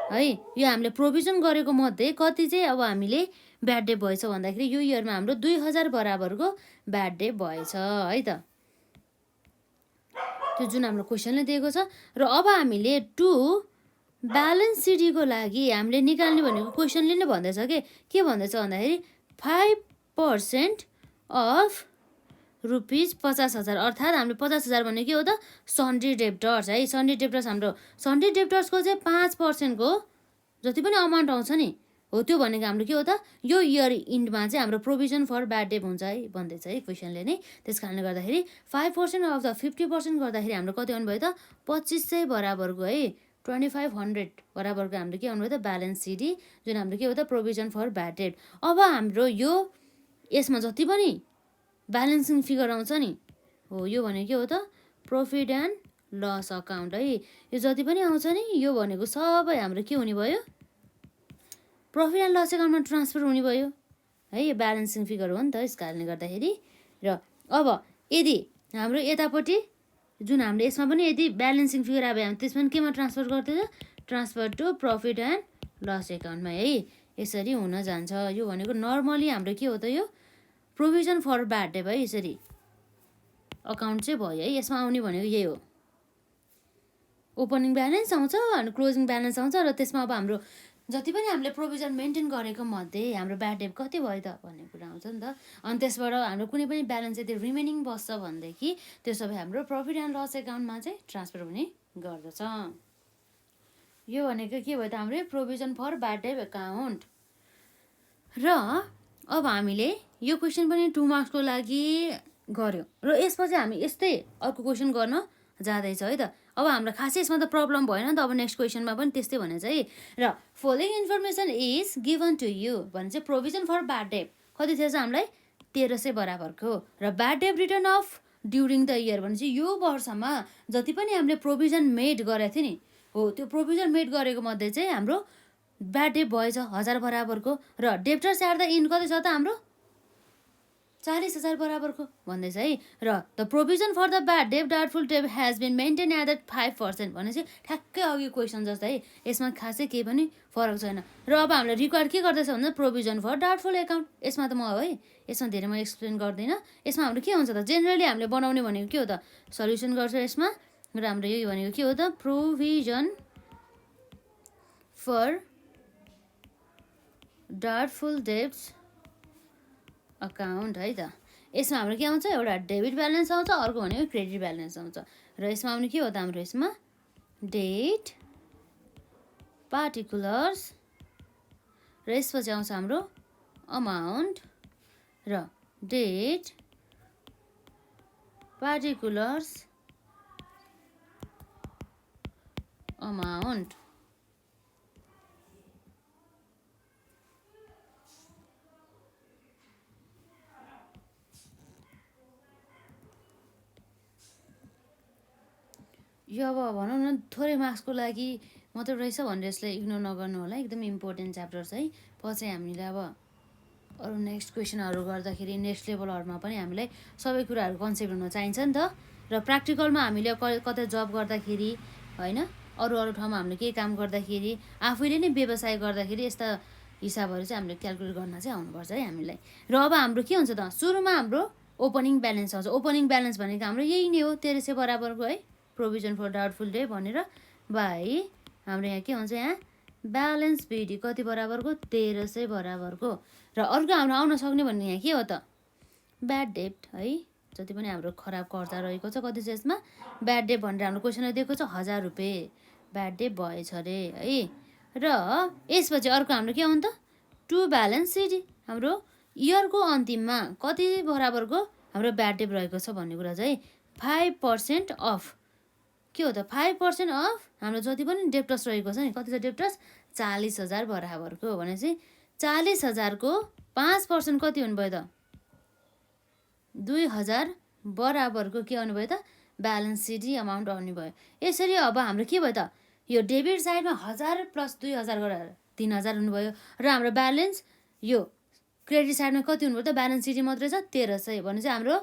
है। यो हामीले प्रोभिजन गरेको मध्ये कति चाहिँ अब हामीले ब्याड डेट भएछ भन्दाखेरि यो इयरमा हाम्रो 2,000 बराबरको ब्याड डेट भएछ है त। त्यो जुन हाम्रो क्वेसनले दिएको छ। र अब हामीले टु ब्यालेन्स सिडीको लागि हामीले निकाल्ने भनेको क्वेसनले नै भन्दैछ के भन्दैछ भन्दाखेरि 5% अफ रुपिज 50,000 अर्थात् हामीले 50,000 भनेको के हो त सन्ड्री डेप्टर्स है। सन्ड्री डेप्टर्स हाम्रो सन्ड्री डेप्टर्सको चाहिँ 5%को जति पनि अमाउन्ट आउँछ नि हो त्यो भनेको हाम्रो के हो त यो इयर इन्डमा चाहिँ हाम्रो प्रोभिजन फर ब्याड डेट हुन्छ है भन्दैछ है क्वेसनले नै। त्यस कारणले गर्दाखेरि 5% अफ द 50% गर्दाखेरि हाम्रो कति आउनु भयो त 2500 बराबरको है 2500 बराबरको हाम्रो के आउनु भयो त ब्यालेन्स सिडी जुन हाम्रो के हो त प्रोभिजन फर ब्याड डेट। अब हाम्रो यो यसमा जति पनि ब्यालेन्सिङ फिगर आउँछ नि हो यो भनेको के हो त प्रफिट एन्ड लस अकाउन्ट है। यो जति पनि आउँछ नि यो भनेको सबै हाम्रो के हुने भयो प्रफिट एन्ड लस एकाउन्टमा ट्रान्सफर हुने भयो है। यो ब्यालेन्सिङ फिगर हो नि त यस कारणले गर्दाखेरि। र अब यदि हाम्रो यतापट्टि जुन हामीले यसमा पनि यदि ब्यालेन्सिङ फिगर आयो भने त्यसमा पनि केमा ट्रान्सफर गर्दैछ transfer to profit and loss एकाउन्टमा है। यसरी हुन जान्छ। यो भनेको नर्मली हाम्रो के हो त यो प्रोभिजन फर ब्याड डेट है यसरी अकाउन्ट चाहिँ भयो है। यसमा आउने भनेको यही हो ओपनिङ ब्यालेन्स आउँछ अनि क्लोजिङ ब्यालेन्स आउँछ। र त्यसमा अब हाम्रो जति पनि हामीले प्रोभिजन मेन्टेन गरेको मध्ये हाम्रो ब्याड डेट कति भयो त भन्ने कुरा आउँछ नि त। अनि त्यसबाट हाम्रो कुनै पनि ब्यालेन्स यदि रिमेनिङ बस्छ भनेदेखि त्यो सबै हाम्रो प्रफिट एन्ड लस एकाउन्टमा चाहिँ ट्रान्सफर हुने गर्दछ। यो भनेको के भयो त हाम्रो provision for bad debt account. र अब हामीले यो क्वेसन पनि 2 मार्क्सको लागि गऱ्यो। र यसपछि हामी यस्तै अर्को क्वेसन गर्न जाँदैछ है त। अब हाम्रो खासै यसमा त प्रब्लम भएन नि त। अब नेक्स्ट क्वेसनमा पनि त्यस्तै भनेछ है। र following information is given to you भने चाहिँ प्रोभिजन फर ब्याड डेट कति थिएछ हामीलाई 1,300 बराबरको। र bad date return of during the year भने चाहिँ यो वर्षमा जति पनि हामीले प्रोभिजन मेड गरेको थियो नि हो त्यो प्रोभिजन मेड गरेको मध्ये चाहिँ हाम्रो ब्याड डेट भएछ 1,000 बराबरको। र डेप्टर्स एट द इन्ड कति छ त हाम्रो 40,000 बराबरको भन्दैछ है। र the provision for the bad debt doubtful debt has been maintained at the 5% भनेपछि ठ्याक्कै अघि क्वेसन जस्तै है। यसमा खासै केही पनि फरक छैन। र अब हामीले रिक्वायर के गर्दैछ भन्दा प्रोभिजन फर डाउटफुल एकाउन्ट। यसमा त म है यसमा धेरै म एक्सप्लेन गर्दिनँ। यसमा हाम्रो के हुन्छ त जेनरली हामीले बनाउने भनेको के हो त सल्युसन गर्छ यसमा। र हाम्रो यो भनेको के हो त provision for doubtful debts account है त। यसमा हाम्रो के आउँछ एउटा डेबिट ब्यालेन्स आउँछ अर्को भनेको क्रेडिट ब्यालेन्स आउँछ। र यसमा आउने के हो त हाम्रो यसमा डेट पार्टिकुलर्स र यसपछि आउँछ हाम्रो अमाउन्ट र डेट पार्टिकुलर्स अमाउन्ट। यो अब भनौँ न थोरै मार्क्सको लागि मात्र रहेछ भनेर यसलाई इग्नोर नगर्नु होला एकदम इम्पोर्टेन्ट च्याप्टर चाहिँ। पछि हामीले अब अरू नेक्स्ट क्वेसनहरू गर्दाखेरि नेक्स्ट लेभलहरूमा पनि हामीलाई सबै कुराहरू कन्सेप्ट हुन चाहिन्छ नि त। र प्र्याक्टिकलमा हामीले कतै जब गर्दाखेरि होइन अरू ठाउँमा हामीले केही काम गर्दाखेरि आफैले नै व्यवसाय गर्दाखेरि यस्ता हिसाबहरू चाहिँ हामीले क्यालकुलेट गर्न चाहिँ आउनुपर्छ है हामीलाई। र अब हाम्रो के हुन्छ त सुरुमा हाम्रो ओपनिङ ब्यालेन्स आउँछ। ओपनिङ ब्यालेन्स भनेको हाम्रो यही नै हो 1,300 बराबरको है प्रोभिजन फर डाउटफुल डेट भनेर बाई हाम्रो यहाँ के हुन्छ यहाँ ब्यालेन्स बिडी कति बराबरको 1,300 बराबरको। र अर्को हाम्रो आउन सक्ने भन्ने यहाँ के हो त ब्याड डेट है जति पनि हाम्रो खराब कर्जा रहेको छ कति छ यसमा ब्याड डेट भनेर हाम्रो क्वेसनमा दिएको छ 1,000 रुपियाँ ब्याड डेट भएछ अरे है। र यसपछि अर्को हाम्रो के आउनु त टु ब्यालेन्स सिडी हाम्रो इयरको अन्तिममा कति बराबरको हाम्रो ब्याड डेट रहेको छ भन्ने कुरा चाहिँ 5% अफ के हो त 5% अफ हाम्रो जति पनि डेप्टर्स रहेको छ नि कति छ डेप्टर्स 40,000 बराबरको भनेपछि 40,000 को 5% कति हुनुभयो त 2,000 बराबरको के आउनुभयो त ब्यालेन्स सिट अमाउन्ट आउने भयो। यसरी अब हाम्रो के भयो त यो डेबिट साइडमा 1000 + 2,000 गरेर 3,000 हुनुभयो र हाम्रो ब्यालेन्स यो क्रेडिट साइडमा कति हुनुभयो त ब्यालेन्स सिट मात्रै छ 1300 भनेपछि हाम्रो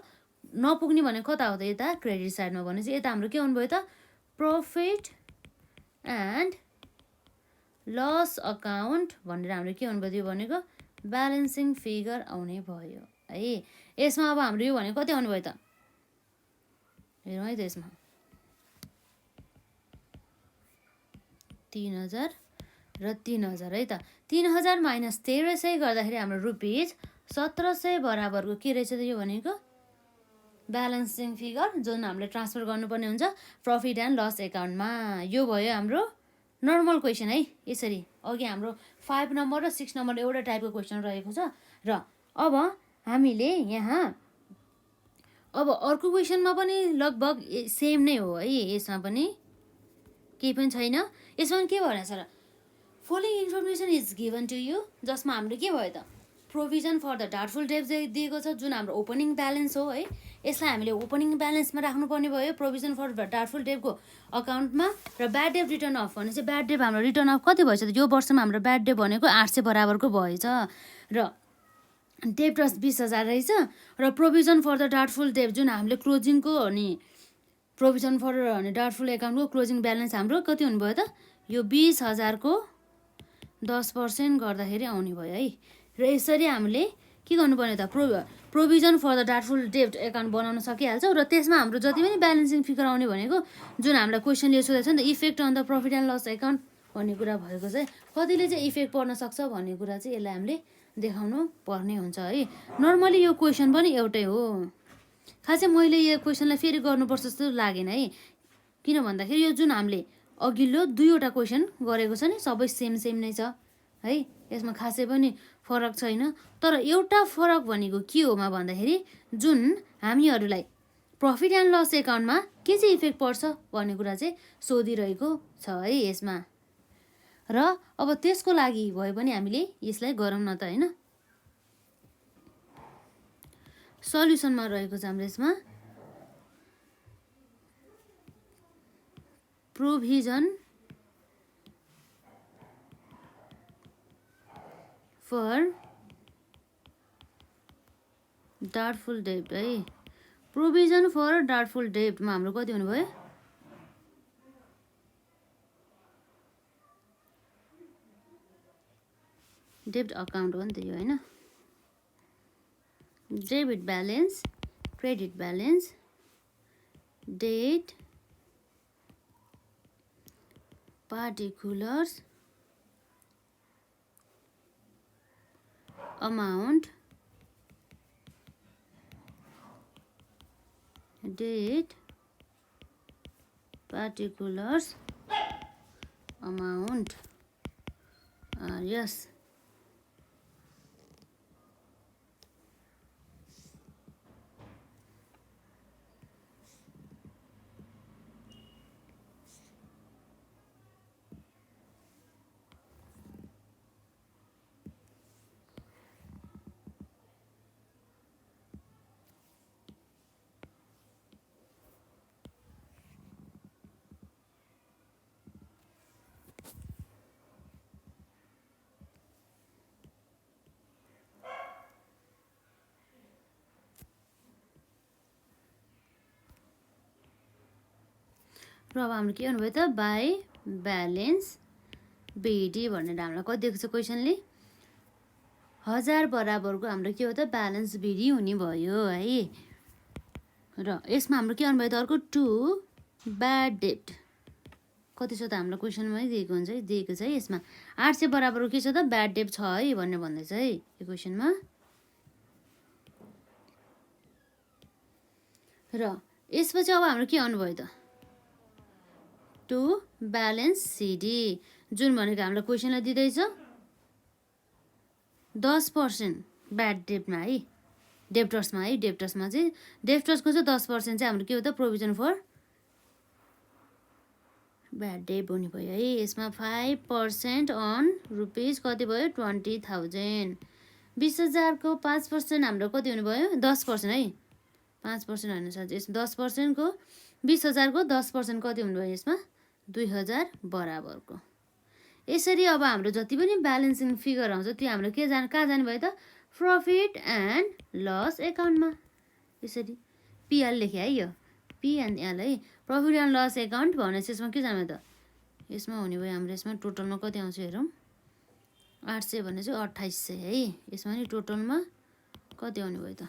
नपुग्ने भनेको कता हो त यता क्रेडिट साइडमा भनेपछि यता हाम्रो के हुनुभयो त प्रफिट एन्ड लस अकाउन्ट भनेर हाम्रो के हुनुभयो त्यो भनेको ब्यालेन्सिङ फिगर आउने भयो है। यसमा अब हाम्रो यो भनेको कति आउनुभयो त हेरौँ है त यसमा 3,000 र 3,000 है त 3,000 - 1,300 गर्दाखेरि हाम्रो रुपिज 1,700 बराबरको के रहेछ त यो भनेको ब्यालेन्सिङ फिगर जुन हामीले ट्रान्सफर गर्नुपर्ने हुन्छ प्रफिट एन्ड लस एकाउन्टमा। यो भयो हाम्रो नर्मल क्वेसन है। यसरी अघि हाम्रो 5 नम्बर र 6 नम्बर एउटा टाइपको क्वेसन रहेको छ र अब हामीले यहाँ अब अर्को क्वेसनमा पनि लगभग सेम नै हो है। यसमा पनि केही पनि छैन। यसमा के भनेछ र following information is given to you जसमा हाम्रो के भयो त प्रोभिजन फर द डाउटफुल डेब्ट दिएको छ जुन हाम्रो ओपनिङ ब्यालेन्स हो है। यसलाई हामीले ओपनिङ ब्यालेन्समा राख्नुपर्ने भयो प्रोभिजन फर डाउटफुल डेब्टको अकाउन्टमा र ब्याड डेब्ट रिटर्न अफ भनेपछि ब्याड डेब्ट हाम्रो रिटर्न अफ कति भएछ त यो वर्षमा हाम्रो ब्याड डेब्ट भनेको 800 बराबरको भएछ र डेब्टर्स 20,000 रहेछ र प्रोभिजन फर द डाउटफुल डेब्ट जुन हामीले क्लोजिङको अनि प्रोभिजन फर डाउटफुल एकाउन्टको क्लोजिङ ब्यालेन्स हाम्रो कति हुनुभयो त यो 20,000 को 10% गर्दाखेरि आउने भयो है। र यसरी हामीले के गर्नुपर्ने त प्रोभिजन फर द डाउटफुल डेब्ट एकाउन्ट बनाउन सकिहाल्छौँ र त्यसमा हाम्रो जति पनि ब्यालेन्सिङ फिगर आउने भनेको जुन हामीलाई क्वेसनले सोधेको छ नि त effect on the profit and loss account भन्ने कुरा भएको चाहिँ कतिले चाहिँ इफेक्ट पर्न सक्छ भन्ने कुरा चाहिँ यसलाई हामीले देखाउनु पर्ने हुन्छ है। नर्मली यो क्वेसन पनि एउटै हो। खासै मैले यो क्वेसनलाई फेरि गर्नुपर्छ जस्तो लागेन है। किन भन्दाखेरि यो जुन हामीले अघिल्लो दुईवटा क्वेसन गरेको छ नि सबै सेम नै छ है। यसमा खासै पनि फरक छैन तर एउटा फरक भनेको के होमा भन्दाखेरि जुन हामीहरूलाई प्रफिट एन्ड लस एकाउन्टमा के चाहिँ इफेक्ट पर्छ भन्ने कुरा चाहिँ सोधिरहेको छ है यसमा। र अब त्यसको लागि भयो भने हामीले यसलाई गरौँ न त हैन। सल्युसनमा रहेको छ हाम्रो यसमा प्रोभिजन फर डाउटफुल डेब्ट है। प्रोभिजन फर डाउटफुल डेब्टमा हाम्रो कति हुनुभयो डेब्ट अकाउन्ट हो नि त यो हैन। Debit balance credit balance date particulars amount date particulars amount yes र अब हाम्रो के भन्नुभयो त बाई ब्यालेन्स बिडी भनेर हामीलाई कति दिएको छ क्वेसनले 1000 बराबरको हाम्रो के हो त ब्यालेन्स बिडी हुने भयो है। र यसमा हाम्रो के भन्नुभयो त अर्को टु ब्याड डेब्ट कति छ त हाम्रो क्वेसनमै दिएको हुन्छ है दिएको छ है। यसमा 800 बराबरको के छ त ब्याड डेब्ट छ है भन्ने भन्दैछ है यो क्वेसनमा। र यसपछि अब हाम्रो के आउनुभयो त टु ब्यालेन्स सिडी जुन भनेको हामीलाई क्वेसनलाई दिँदैछ 10% ब्याड डेब्टमा है डेब्टर्समा चाहिँ डेब्टर्सको चाहिँ 10% चाहिँ हाम्रो के हो त प्रोभिजन फर ब्याड डेट हुने भयो है। यसमा 5% अन रुपिज कति भयो 20,000। 20,000को 5% हाम्रो कति हुने भयो 10% है। 5% होइन सर, यसमा 10%को 20,000को 10% कति हुने भयो यसमा 2,000 बराबरको। यसरी अब हाम्रो जति पनि ब्यालेन्सिङ फिगर आउँछ त्यो हाम्रो के कहाँ जाने भयो त प्रफिट एन्ड लस एकाउन्टमा। यसरी पिएल लेखे है, यो पिएनएल है, प्रफिट एन्ड लस एकाउन्ट भनेपछि यसमा के जाने त यसमा हुने भयो हाम्रो यसमा टोटलमा कति आउँछ हेरौँ 800 भने चाहिँ 2800 है। यसमा नि टोटलमा कति आउने भयो त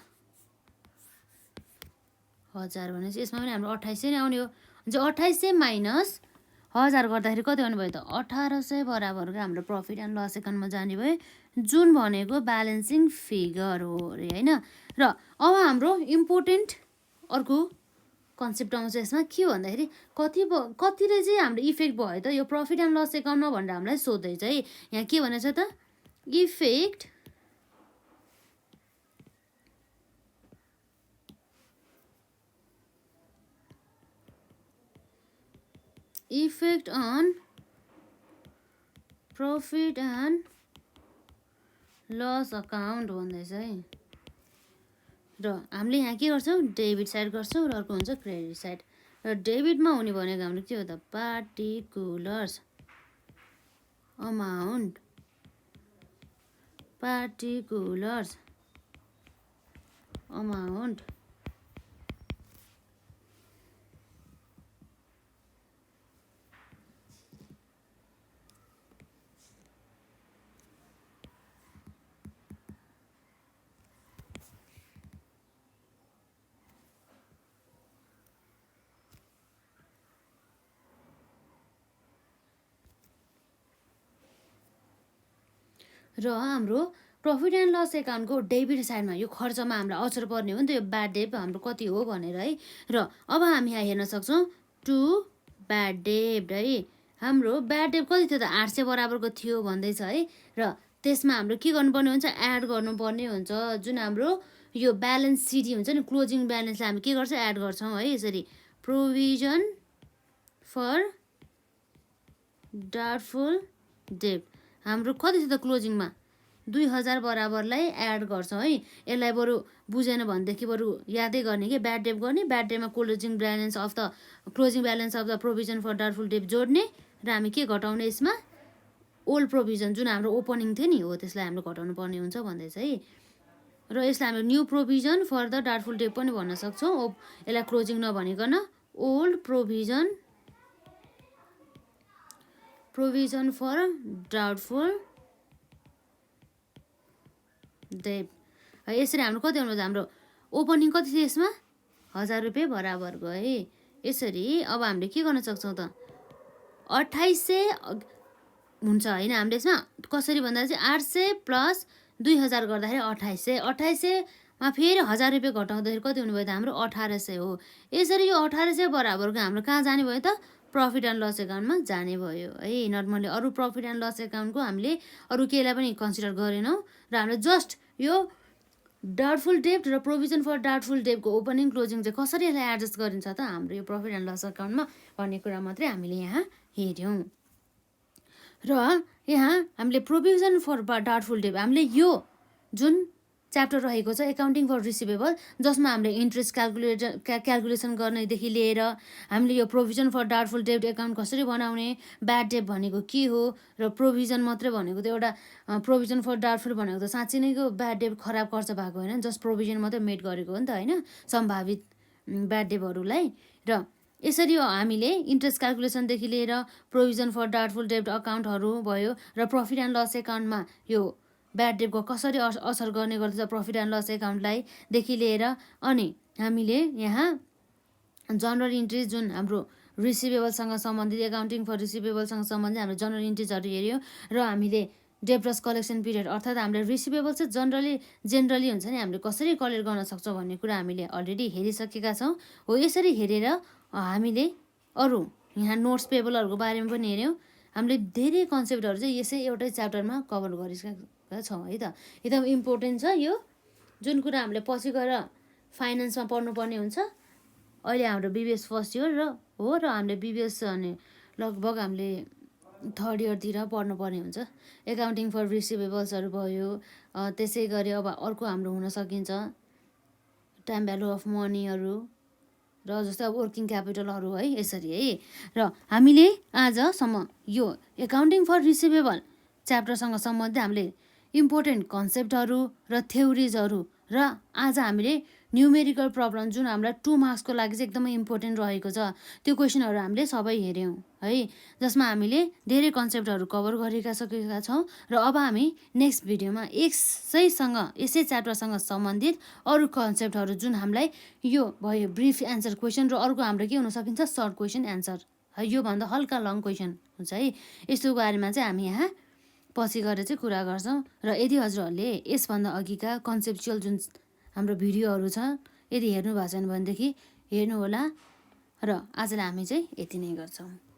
1000 भनेपछि यसमा पनि हाम्रो 2800 नै आउने हो। जो 2800 माइनस 1000 गर्दाखेरि कति आउने भयो त 1800 बराबरको हाम्रो प्रफिट एन्ड लस एकाउन्टमा जाने भयो, जुन भनेको ब्यालेन्सिङ फिगर हो अरे होइन। र अब हाम्रो इम्पोर्टेन्ट अर्को कन्सेप्ट आउँछ यसमा के भन्दाखेरि कतिले चाहिँ हाम्रो इफेक्ट भयो त यो प्रफिट एन्ड लस एकाउन्टमा भनेर हामीलाई सोध्दैछ है। यहाँ के भनेको छ त effect on profit and loss account भन्दैछ है। र हामीले यहाँ के गर्छौँ डेबिट साइड गर्छौँ र अर्को हुन्छ क्रेडिट साइड। र डेबिटमा हुने भनेको हाम्रो के हो त पार्टिकुलर्स अमाउन्ट र हाम्रो प्रफिट एन्ड लस एकाउन्टको डेबिट साइडमा यो खर्चमा हाम्रो अचर पर्ने हो नि त यो ब्याड डेट हाम्रो कति हो भनेर है। र अब हामी यहाँ हेर्न सक्छौँ टु ब्याड डेट है। हाम्रो ब्याड डेट कति थियो त 800 बराबरको थियो भन्दैछ है। र त्यसमा हाम्रो के गर्नुपर्ने हुन्छ एड गर्नुपर्ने हुन्छ, जुन हाम्रो यो ब्यालेन्स सिडी हुन्छ नि क्लोजिङ ब्यालेन्सलाई हामी के गर्छौँ एड गर्छौँ है। यसरी प्रोभिजन फर डाउटफुल डेट हाम्रो कति थियो त क्लोजिङमा 2000 बराबरलाई एड गर्छौँ है। यसलाई बरु बुझेन भनेदेखि बरु यादै गर्ने कि ब्याड डेट गर्ने, ब्याड डेटमा closing balance of the provision for doubtful debt जोड्ने र हामी के घटाउने यसमा ओल्ड प्रोभिजन जुन हाम्रो ओपनिङ थियो नि हो त्यसलाई हाम्रो घटाउनु पर्ने हुन्छ भन्दैछ है। र यसलाई हाम्रो new provision for the doubtful debt पनि भन्न सक्छौँ। यसलाई क्लोजिङ नभनिकन old provision for doubtful debt. यसरी हाम्रो कति आउनु हाम्रो ओपनिङ कति थियो यसमा 1000 रुपियाँ बराबरको है। यसरी अब हामीले के गर्न सक्छौँ त 2800 हुन्छ होइन। हामीले यसमा कसरी भन्दा चाहिँ 800 प्लस 2000 गर्दाखेरि 2800मा फेरि 1000 रुपियाँ घटाउँदाखेरि कति हुने भयो त हाम्रो 1800 हो। यसरी यो 1800 बराबरको हाम्रो कहाँ जाने भयो त प्रफिट एन्ड लस एकाउन्टमा जाने भयो है। नर्मली अरू प्रफिट एन्ड लस एकाउन्टको हामीले अरू केहीलाई पनि कन्सिडर गरेनौँ र हामीले जस्ट यो डाउटफुल डेट र प्रोभिजन फर डाउटफुल डेटको ओपनिङ क्लोजिङ चाहिँ कसरी यसलाई एडजस्ट गरिन्छ त हाम्रो यो प्रफिट एन्ड लस एकाउन्टमा भन्ने कुरा मात्रै हामीले यहाँ हेऱ्यौँ। र यहाँ हामीले प्रोभिजन फर डाउटफुल डेट हामीले यो जुन च्याप्टर रहेको छ एकाउन्टिङ फर रिसिभेबल जसमा हामीले इन्ट्रेस्ट क्यालकुलेसन गर्नेदेखि लिएर हामीले यो provision for doubtful debt account कसरी बनाउने, ब्याड डेट भनेको के हो र प्रोभिजन मात्रै भनेको त एउटा प्रोभिजन फर डाउटफुल भनेको त साँच्चै नै ब्याड डेट खराब खर्च भएको होइन, जस्ट प्रोभिजन मात्रै मेड गरेको हो नि त होइन सम्भावित ब्याड डेटहरूलाई। र यसरी हामीले इन्ट्रेस्ट क्यालकुलेसनदेखि लिएर प्रोभिजन फर डाउटफुल डेट अकाउन्टहरू भयो र प्रफिट एन्ड लस एकाउन्टमा यो ब्याड डेटको कसरी असर गर्ने गर्दछ प्रफिट एन्ड लस एकाउन्टलाई देखि लिएर अनि हामीले यहाँ जनरल इन्ट्रिज जुन हाम्रो रिसिभेबलसँग सम्बन्धित एकाउन्टिङ फर रिसिभेबलसँग सम्बन्धित हाम्रो जनरल इन्ट्रिजहरू हेऱ्यो र हामीले डेब्टर्स कलेक्सन पिरियड अर्थात् हामीले रिसिभेबल चाहिँ जेनरली हुन्छ नि हामीले कसरी कलेक्ट गर्न सक्छौँ भन्ने कुरा हामीले अलरेडी हेरिसकेका छौँ हो। यसरी हेरेर हामीले अरू यहाँ नोट्स पेबलहरूको बारेमा पनि हेऱ्यौँ। हामीले धेरै कन्सेप्टहरू चाहिँ यसै एउटै च्याप्टरमा कभर गरिसकेका छौँ है त। एकदम इम्पोर्टेन्ट छ यो जुन कुरा हामीले पछि गएर फाइनेन्समा पढ्नुपर्ने हुन्छ। अहिले हाम्रो बिबिएस फर्स्ट इयर र हामीले बिबिएस अनि लगभग हामीले थर्ड इयरतिर पढ्नुपर्ने हुन्छ। एकाउन्टिङ फर रिसिभेबल्सहरू भयो, त्यसै गरी अब अर्को हाम्रो हुन सकिन्छ टाइम भ्यालु अफ मनीहरू र जस्तै अब वर्किङ क्यापिटलहरू है, यसरी है। र हामीले आजसम्म यो एकाउन्टिङ फर रिसिभेबल च्याप्टरसँग सम्बन्धित हामीले इम्पोर्टेन्ट कन्सेप्टहरू र थ्योरिजहरू र आज हामीले न्युमेरिकल प्रब्लम जुन हामीलाई 2 मार्क्सको लागि चाहिँ एकदमै इम्पोर्टेन्ट रहेको छ त्यो क्वेसनहरू हामीले सबै हेऱ्यौँ है, जसमा हामीले धेरै कन्सेप्टहरू कभर सकेका छौँ। र अब हामी नेक्स्ट भिडियोमा यसै च्याप्टरसँग सम्बन्धित अरू कन्सेप्टहरू जुन हामीलाई यो भयो ब्रिफ एन्सर क्वेसन र अर्को हाम्रो के हुन सकिन्छ सर्ट क्वेसन एन्सर है, योभन्दा हल्का लङ क्वेसन हुन्छ है, यस्तो बारेमा चाहिँ हामी यहाँ पछि गएर चाहिँ कुरा गर्छौँ। र यदि हजुरहरूले यसभन्दा अघिका कन्सेप्चुअल जुन हाम्रो भिडियोहरू छ यदि हेर्नु भएको छैन भनेदेखि हेर्नुहोला। र आजलाई हामी चाहिँ यति नै गर्छौँ।